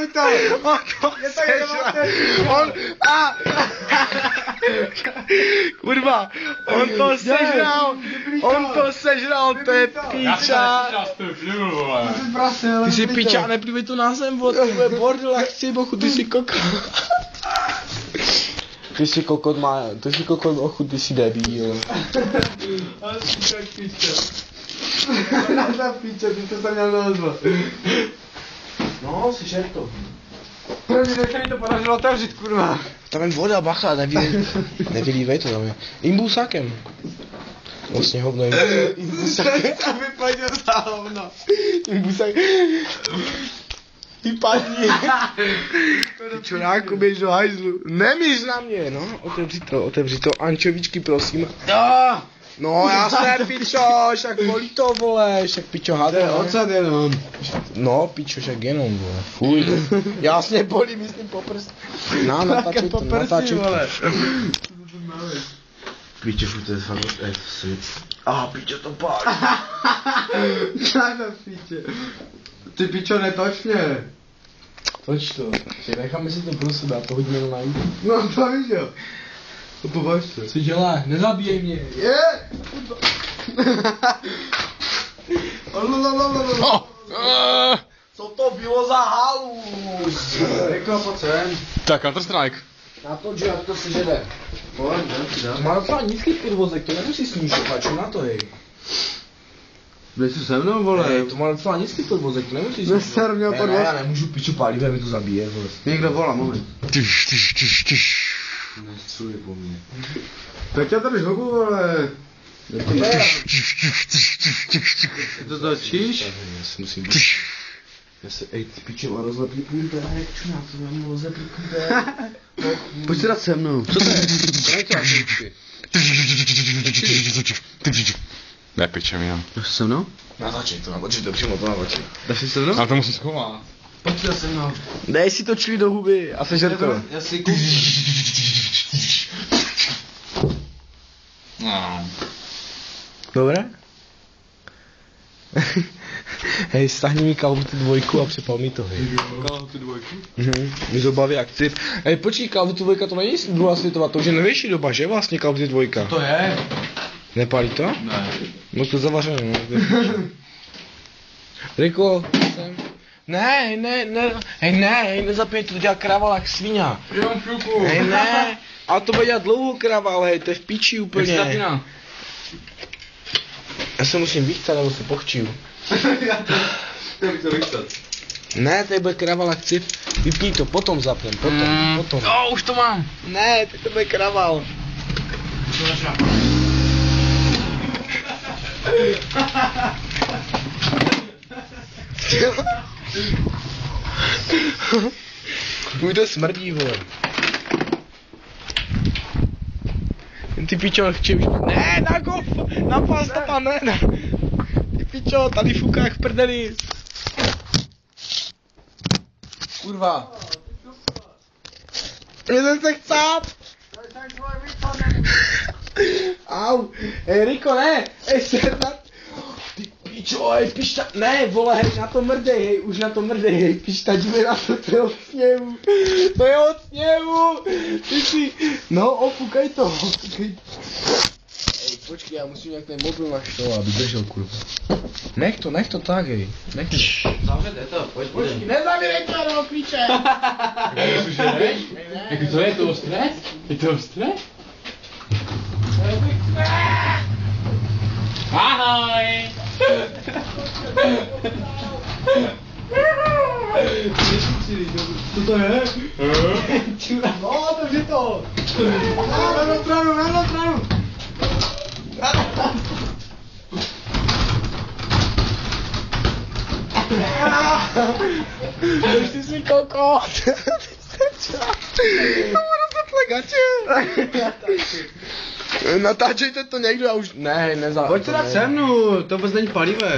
Nebuď to! On to sežral. Kurva, on to sežral, to je píča. Ty jsi píča, neplivej to na zem, vod, to je bordel, jak chci, bochu, ty jsi kokot. Ty jsi kokot ochu, ty jsi debíl. Ale jsi tak píča. Na ta píča, ty to tam měl nazvat. No, si to. První se mi to podařilo otevřít, kurva. Tam je voda, bacha, nevylívej to tam je. Imbusákem. Vlastně hovno imbusákem. Jsem vypadil za hovno. Imbusákem. Vypadni. Ty čuráku, běž do hajzlu. Nemíř na mě, no. Otevři to. Ančovičky, prosím. No jasné, pičo, však bolí to, vole, však pičo hádá. To je ocet jenom. No, pičo, však jenom, vole, fuj. Jasně bolí, myslím po prst. Natáčej to. Pičo, fuj, to je fakt, pičo, to pálí. Na to píče. Ty pičo, netoč mě. Toč to, necháme si to pro sebe a to hodíme na YouTube. No to víš jo. To považ se. Co dělá? Nezabíjej mě. Je! Co to bylo za halu? Jako pojď sem. Tak, Counter Strike. Na to, že to si žede. Pojď, dám. Má docela nízký podvozek, to nemusí snížovat, čo na to, hej. Běž si se mnou, vole. Hej, to má docela nízký podvozek, to nemusí Bez star měl podvoz. Ne, já nemůžu, piču, pálivě mi to zabije, vole. Někdo volá, mluví. Tyš. Nestřuje po mně. Peťa tady hogu, vole. Ty to začíš? Já si musím... Ej, ty piče, má rozleplý půlbe, jak čuná, to mám rozleplý půlbe. Pojď si dát se mnou. Co to je? To nejde asi. Ne, piče mi, no. Jdeš se mnou? Natačej to přímo to natačej. Jdeš si se mnou? Ale to musím schovat. Pojď si dát se mnou. Dej si to čili do huby a sežer to. Já si koupím. No. Dobré? Hej, stáhni mi Call of Duty 2 a přepal mi to, hej. Call of Duty 2? Mi zobaví aktiv. Hej, počkej, Call of Duty 2 to není druhá světová, to už je novější doba, že vlastně Call of Duty 2? To je? Nepálí to? Ne. No to zavařené, no. Riko, jsem... Ne, hej, nezapěj, to dělá kraval jak svíňa. Jenom chvilku. Hej, ne, ale to bude dělat dlouho kraval, hej, to je v píči úplně. Jak se zapíná? Já se musím vychcat, nebo se pochčiju. Já bych to vychcat. Ne, tady bude kraval jak cif. Vypni to, potom zapnem, potom. Jo, už to mám. Ne, teď to bude kraval. Můj to smrdí, vole. Ty pičo, chci už... Ne, na golf! Na pastapa, ne, na... Ty pičo, tady fuká jak v prdeli. Kurva. Jeden se chcát. Au. Ej, Riko, ne. Ej, sednat. Ty pičo, ej, pišta... Ne, vole, hej, na to mrdej, hej, už na to mrdej, hej, pišta, dívej na to, to je od sněhu. To je od sněhu. Ty si... No, ofukaj to, Ej, počkej, já musím nějak ten mobil naštovat, aby držel, kurva. Nech to tak, hej. Nech to. Zavřete to, pojď. Počkej, nezavírej to, nebo klíče. Jak to je to ostré? Je to ostré? Ahoj! Co to je? No, drži to. Na jednu stranu! Ty jsi kokot. To budu zatlegače. Natáčejte to někdo, já už... Ne, Pojď se dát se mnou, to vůbec není palivé.